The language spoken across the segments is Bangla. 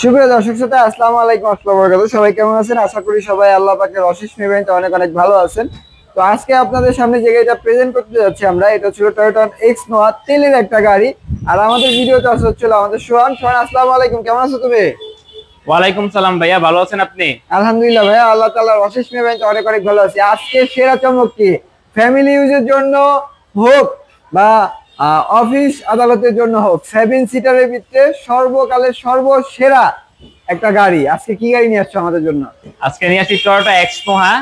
সুপ্রিয় দর্শক শ্রোতা, আসসালামু আলাইকুম। সবাই কেমন আছেন? আশা করি সবাই আল্লাহ পাকের অশেষ মেহেরবানিতে অনেক অনেক ভালো আছেন। তো আজকে আপনাদের সামনে যে গাড়িটা প্রেজেন্ট করতে যাচ্ছি আমরা, এটা ছিল টয়োটা এক্স নোয়া, তেলের একটা গাড়ি। আর আমাদের ভিডিওতে হচ্ছিল আমাদের সোহান। সোহান, আসসালামু আলাইকুম, কেমন আছো তুমি? ওয়ালাইকুম সালাম ভাইয়া, ভালো আছেন আপনি? আলহামদুলিল্লাহ ভাইয়া, আল্লাহ তাআলার অশেষ মেহেরবানিতে অনেক অনেক ভালো আছি। আজকে সেরা চমক কি, ফ্যামিলি ইউজের জন্য হোক বা অফিস আদালতের জন্য হোক, 7 সিটারের ভিতরে সর্বকালের সর্বসেরা একটা গাড়ি। আজকে কি গাড়ি নিয়ে আসছো আমাদের জন্য? আজকে নিয়ে আসি Toyota x Noha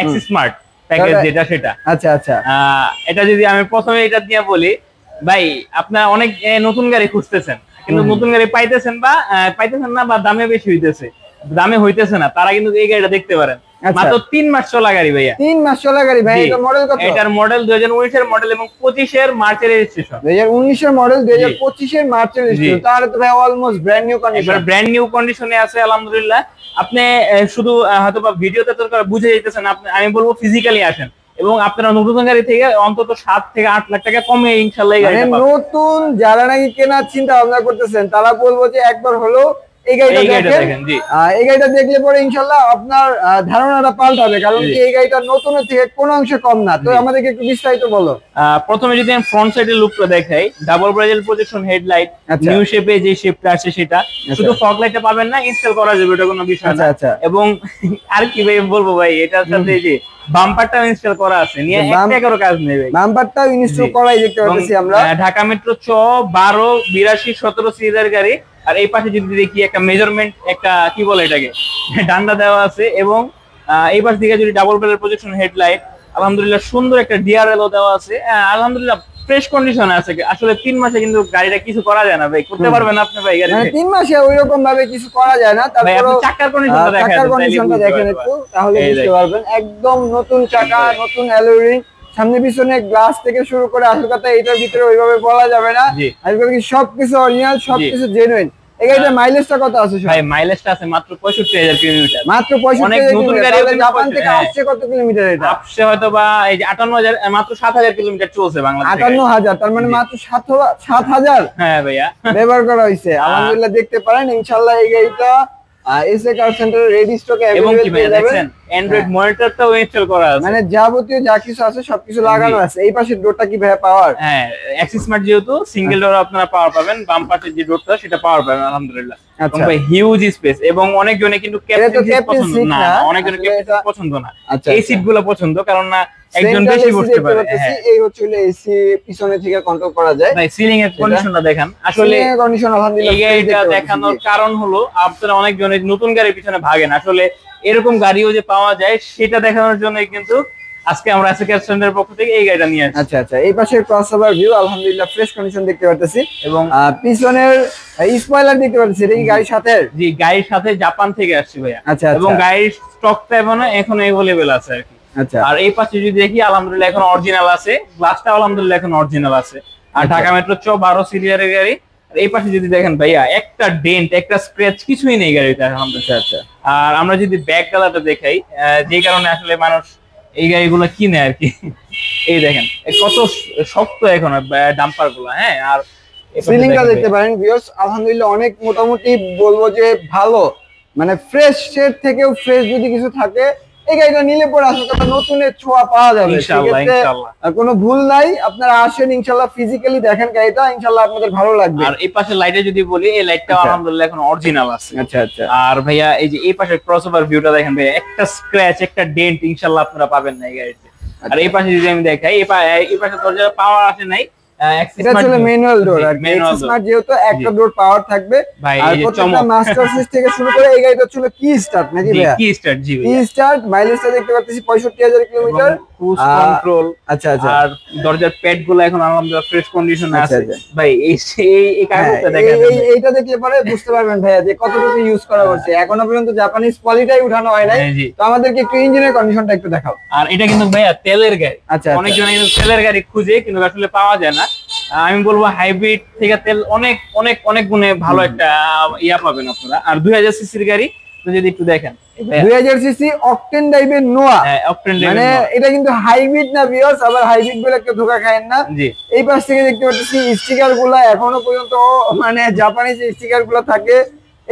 x smart package, যেটা সেটা। আচ্ছা আচ্ছা। এটা যদি আমি প্রথমে এটা দিয়ে বলি, ভাই আপনারা অনেক নতুন গাড়ি খুঁজতেছেন, কিন্তু নতুন গাড়ি পাইতেছেন না, বা দামে বেশি হইতেছে না, তারা কিন্তু এই গাড়িটা দেখতে পারেন। মাত্র 3 মাস চলা গাড়ি ভাইয়া। 3 মাস চলা গাড়ি ভাই। এটা মডেল কত? এটার মডেল 2019 এর মডেল এবং 25 এর মার্চের রেজিস্ট্রেশন। 2019 এর মডেল, 2025 এর মার্চের রেজিস্ট্রেশন। তাহলে তো ভাই almost brand new condition. Brand new কন্ডিশনে আছে আলহামদুলিল্লাহ। আপনি শুধু হয়তোবা ভিডিওতে তো বুঝে যাইতেছেন, আমি বলবো ফিজিক্যালি আসেন এবং আপনারা নতুন গাড়ি থেকে অন্তত 7 থেকে 8 লাখ টাকা কমে ইনশাআল্লাহ গাড়িটা পাবেন। নতুন যারা নাকি কেনার চিন্তা ভাবনা করতেছেন, তারা বলবো যে একবার হলো এই গাড়িটা দেখেন। এই গাড়িটা দেখলে পরে ইনশাআল্লাহ আপনার ধারণাটা পাল্টাবে, কারণ কি এই গাড়িটা নতুনের থেকে কোনো অংশে কম না। তো আমাদেরকে একটু বিস্তারিত বলো। প্রথমে যদি আমি ফ্রন্ট সাইডের লুকটা দেখাই, ডাবল ব্রাজেল প্রজেকশন হেডলাইট, নিউ শেপে যে শেপটা আছে সেটা, শুধু ফগ লাইটটা পাবেন না, ইনস্টল করা যাবে, এটা কোনো বিষয় না। এবং আর কি ভাই বলবো ভাই, এটার সাথে যে বাম্পারটাও ইনস্টল করা আছে, নিয়ে একটা কাজ নেই ভাই, বাম্পারটাও ইনস্টল করাই দেখতে পাচ্ছি আমরা। ঢাকা মেট্রো 12 82 17 সিরিজের গাড়ি। আর এই পাশে যদি দেখি একটা মেজারমেন্ট, একটা কি বলে এটাকে, ডান্ডা দেওয়া আছে। এবং এই পাশ দিকে যদি ডাবল ব্রেলের প্রজেকশন হেডলাইট, আলহামদুলিল্লাহ সুন্দর একটা ডিআরএলও দেওয়া আছে। আলহামদুলিল্লাহ ফ্রেশ কন্ডিশনে আছে। আসলে 3 মাসে কিন্তু গাড়িটা কিছু করা যায় না ভাই, করতে পারবেন আপনি ভাই গাড়ি? 3 মাসে ওইরকম ভাবে কিছু করা যায় না। তারপরে চাকার কন্ডিশনটা দেখেন একটু, তাহলে বুঝতে পারবেন। একদম নতুন চাকা, নতুন অ্যালয় রিং, সামনে পিছনে গ্লাস থেকে শুরু করে, আসল কথা এটার ভিতরে ওইভাবে বলা যাবে না। আসলে কি সবকিছু অরিজিনাল, সবকিছু জেনুইন। এই গাড়িটার মাইলেজটা কত আছে ভাই? মাইলেজটা আছে মাত্র 65,000 কিলোমিটার। মাত্র 65,000 নতুন গাড়ি। জাপান থেকে আসছে কত কিলোমিটার? এটা আসছে হয়তো বা এই যে 58,000, মাত্র 7,000 কিলোমিটার চলছে বাংলাদেশে। 58,000, তার মানে মাত্র 7,000 হ্যাঁ ভাইয়া ব্যবহার করা হয়েছে। আলহামদুলিল্লাহ দেখতে পারেন ইনশাআল্লাহ এই গাড়িটা এসএ কার সেন্টারে রেডি স্টকে अवेलेबल পেয়ে যাবেন। অ্যান্ড্রয়েড মনিটরটাও ইনস্টল করা আছে, মানে যাবতীয় যা কিছু আছে সবকিছু লাগানো আছে। এই পাশের ডোরটা কি ভাই পাওয়ার? হ্যাঁ, এক্স স্মার্ট যেহেতু সিঙ্গেল ডোর আপনারা পাওয়ার পাবেন, বাম পাশের যে ডোরটা সেটা পাওয়ার পাবেন আলহামদুলিল্লাহ। এবং ভাই হিউজ স্পেস, এবং অনেকজনে কিন্তু ক্যাপ্টেন সিট পছন্দ না, অনেকজনে ক্যাপ্টেন পছন্দ না, এই সিটগুলো পছন্দ, কারণ না একজন বেশি বসতে পারে। এই হচ্ছে এসি পিছনে থেকে কন্ট্রোল করা যায়। ভাই সিলিং এর কন্ডিশনটা দেখেন, আসলে কন্ডিশন আলহামদুলিল্লাহ। এইটা দেখানোর কারণ হলো আপনারা অনেকজনের নতুন গাড়ির পিছনে ভাগেন, আসলে এরকম গাড়িও যে পাওয়া যায় সেটা দেখানোর জন্য কিন্তু আজকে আমরা এসএ কার সেন্টারের পক্ষ থেকে এই গাড়িটা নিয়ে আসছি। আচ্ছা আচ্ছা। এই পাশের ক্রসওভার ভিউ আলহামদুলিল্লাহ ফ্রেশ কন্ডিশন দেখতে পাচ্ছি, এবং পিছনের স্পয়লার দেখতে পাচ্ছি। এটা কি গাড়ির সাথে? জি, গাড়ির সাথে জাপান থেকে আসছে ভাইয়া। আচ্ছা, এবং গাড়ির স্টকটা এখন अवेलेबल আছে আর কি। আচ্ছা। আর এই পাশে যদি দেখি আলহামদুলিল্লাহ এখন অরিজিনাল আছে, গ্লাসটা আলহামদুলিল্লাহ এখন অরিজিনাল আছে। আর ঢাকা মেট্রো 12 সিরিয়ালের গাড়ি। আর এই পাশে যদি দেখেন ভাইয়া, একটা ডেন্ট, একটা স্ক্র্যাচ কিছুই নেই গাড়িতে আলহামদুলিল্লাহ। আচ্ছা। আর আমরা যদি ব্যাক কালারটা দেখাই, যে কারণে আসলে মানুষ এই গাড়িগুলো কিনে আর কি। এই দেখেন কত শক্ত এখন ডাম্পার গুলো। হ্যাঁ, আর সিলিংটা দেখতে পারেন ভিউয়ার্স, আলহামদুলিল্লাহ অনেক মোটামুটি বলবো যে ভালো, মানে ফ্রেশ এর থেকেও ফ্রেশ যদি কিছু থাকে এই গাড়িটা নিলে পরে আসলে নতুনের ছোঁয়া পাওয়া যাবে ইনশাআল্লাহ। ইনশাআল্লাহ কোনো ভুল নাই। আপনারা আসেন ইনশাআল্লাহ, ফিজিক্যালি দেখেন গাড়িটা, ইনশাআল্লাহ আপনাদের ভালো লাগবে। আর এই পাশে লাইটে যদি বলি, এই লাইটটা আলহামদুলিল্লাহ এখন অরিজিনাল আছে। আচ্ছা আচ্ছা। আর ভাইয়া এই যে এই পাশে ক্রসওভার ভিউটা দেখেন ভাইয়া, একটা স্ক্র্যাচ, একটা ডেন্ট ইনশাআল্লাহ আপনারা পাবেন না এই গাড়িতে। আর এই পাশে যদি আমি দেখাই, এই পাশে দরজা পাওয়ার আসে নাই, এটা হচ্ছে ম্যানুয়াল ডোর। আর স্মার্ট যেহেতু একটা ডোর পাওয়ার থাকবে। আর প্রত্যেকটা মাস্টার সুইচ থেকে শুরু করে এই গাড়িটা ছিল কি স্টার্ট নাকি ভাইয়া? কি স্টার্ট, জি কি স্টার্ট। মাইলেজটা দেখতে পাচ্ছি 65,000 কিলোমিটার, ক্রুজ কন্ট্রোল। আচ্ছা আচ্ছা। আর দরজার প্যাড গুলো এখন আলহামদুলিল্লাহ ফ্রেশ কন্ডিশনে আছে ভাই। এই কাগজটা দেখেন, এইটা দেখলে পরে বুঝতে পারবেন ভাইয়া যে কতটুকু ইউজ করা হচ্ছে। এখনো পর্যন্ত জাপানিজ পলিটাই উঠানো হয় নাই। তো আমাদেরকে একটু ইঞ্জিনের কন্ডিশনটা একটু দেখাও। আর এটা কিন্তু ভাইয়া তেলের গাড়ি। আচ্ছা। অনেকজন কিন্তু তেলের গাড়ি খুঁজে, কিন্তু আসলে পাওয়া যায় না। আমি বলবো হাইব্রিড থেকে তেল অনেক অনেক অনেক গুণে ভালো একটা ইয়া পাবেন আপনারা। আর 2000 সিসির গাড়ি যদি একটু দেখেন, 2000 সিসি অকটেন ড্রাইভের নোয়া। মানে এটা কিন্তু হাইব্রিড না ভিউয়ার্স, আবার হাইব্রিড বলে কেউ ধোকা খায় না। এই পাশ থেকে দেখতে পাচ্ছি স্টিকার গুলা এখনো পর্যন্ত, মানে জাপানি যে স্টিকার গুলা থাকে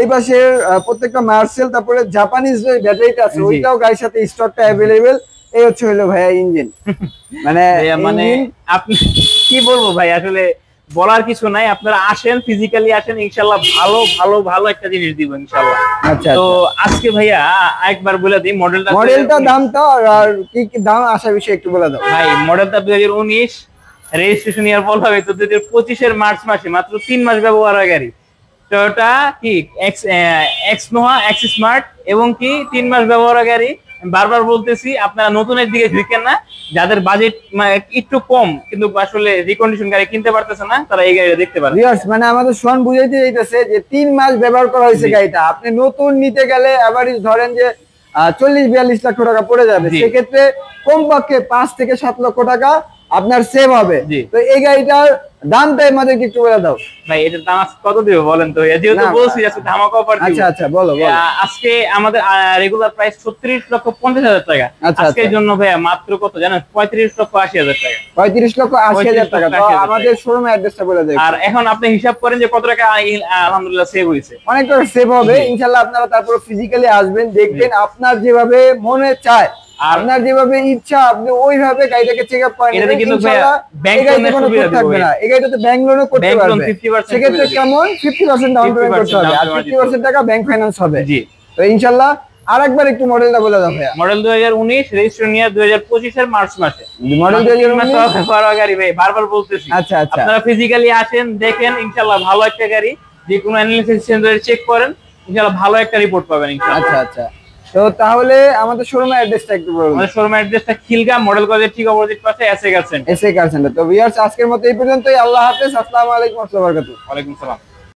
এই পাশের প্রত্যেকটা মার্সেল, তারপরে জাপানিজ যে ব্যাটারিটা আছে জি। ওইটাও গাড়ির সাথে স্টকটা অ্যাভেলেবেল। এই হচ্ছে হলো ভাইয়া ইঞ্জিন, মানে ভাইয়া, মানে engine- আপনি কি বলবো ভাই, আসলে বলার কিছু নাই। আপনারা আসেন, ফিজিক্যালি আসেন, ইনশাল্লাহ ভালো ভালো ভালো একটা জিনিস দিব ইনশাল্লাহ। আচ্ছা তো আজকে ভাইয়া একবার বলে দিই মডেলটা। মডেলটা, দামটা আর কি কি দাম আসা বিষয়ে একটু বলে দাও। ভাই মডেলটা 2019, রেজিস্ট্রেশন ইয়ার বলা হয় তো 2025 মার্চ মাসে, মাত্র 3 মাস ব্যবহারের গাড়ি। টয়োটা কি এক্স নোহা এক্স স্মার্ট, এবং কি 3 মাস ব্যবহারের গাড়ি। আমি বারবার বলতেছি আপনারা নতুনের দিকে ঝুঁকেন না। যাদের বাজেট একটু কম কিন্তু আসলে রিকন্ডিশন গাড়ি কিনতে পারতেছে না, তারা এই গাড়িটা দেখতে পারে। ভিউয়ার্স, মানে আমাদের সোহান বুঝাইতে চাইতেছে যে 3 মাস ব্যবহার করা হয়েছে জি। গাড়িটা, আপনি নতুন নিতে গেলে এভারেজ ধরেন যে 40-42 লাখ টাকা পড়ে যাবে। জি। সেক্ষেত্রে কমপক্ষে 5 থেকে 7 লক্ষ টাকা আপনার সেভ হবে। জি। তো এই গাড়িটার দামটা আমাদেরকে একটু বলে দাও। ভাই এটার দাম আজকে কত দিব বলেন তো? যেহেতু না, বলছি আজকে ধামাকা অফার দিব। আচ্ছা আচ্ছা, বলো বলো। আজকে আমাদের রেগুলার প্রাইস 36,50,000 টাকা। আচ্ছা, আজকের আচ্ছা। জন্য ভাইয়া মাত্র কত জানেন? 35,80,000 টাকা। 35,80,000 টাকা। তো 35,80,000 আমাদের শোরুমের অ্যাড্রেসটা বলে দেয়। আর এখন আপনি হিসাব করেন যে কত টাকা আলহামদুলিল্লাহ সেভ হয়েছে। অনেক টাকা সেভ হবে জি। ইনশাআল্লাহ। আপনারা তারপর ফিজিক্যালি আসবেন, দেখবেন আপনার যেভাবে মনে চায়, আর আপনার যেভাবে ইচ্ছা আপনি ওইভাবে গাড়িটাকে চেক আপ করেন। এটাতে কিন্তু ইনশাআল্লাহ ব্যাংক এই গাড়িতে লোনের কোনো সুবিধা খুঁত থাকবে দিব না। এই গাড়িটাতে ব্যাংক লোনও করতে ব্যাংক লোন পারবে। 50% সেক্ষেত্রে সুবিধা কেমন 50% ডাউন পেমেন্ট করতে হবে, আর 50% টাকা ব্যাংক ফাইন্যান্স হবে। জি। তো ইনশাআল্লাহ আরেকবার একটু মডেলটা বলে দাও ভাইয়া। মডেল 2019, রেজিস্ট্রেশন ইয়ার 2025 এর মার্চ মাসে। মডেল 2019। গাড়ি ভাই, বারবার বলতেছি। আচ্ছা আচ্ছা। আপনারা ফিজিক্যালি আসেন, দেখেন, ইনশাআল্লাহ ভালো একটা গাড়ি। যে কোনো অ্যানালিসিস সেন্টারে চেক করেন, ইনশাআল্লাহ ভালো একটা রিপোর্ট পাবেন ইনশাআল্লাহ। আচ্ছা আচ্ছা। তো তাহলে আমাদের শোরুমের অ্যাড্রেসটা একটু বলুন। আমাদের শোরুমের অ্যাড্রেসটা খিলগাঁও মডেল কলেজের ঠিক অপোজিট পাশে এসএ কার সেন্টার। এসএ কার সেন্টার। তো ভিউয়ার্স, আজকের মতো এই পর্যন্তই। আল্লাহ হাফেজ। আসসালামু আলাইকুম ওয়া রাহমাতুল্লাহি ওয়া বারাকাতুহু। ওয়ালাইকুম সালাম।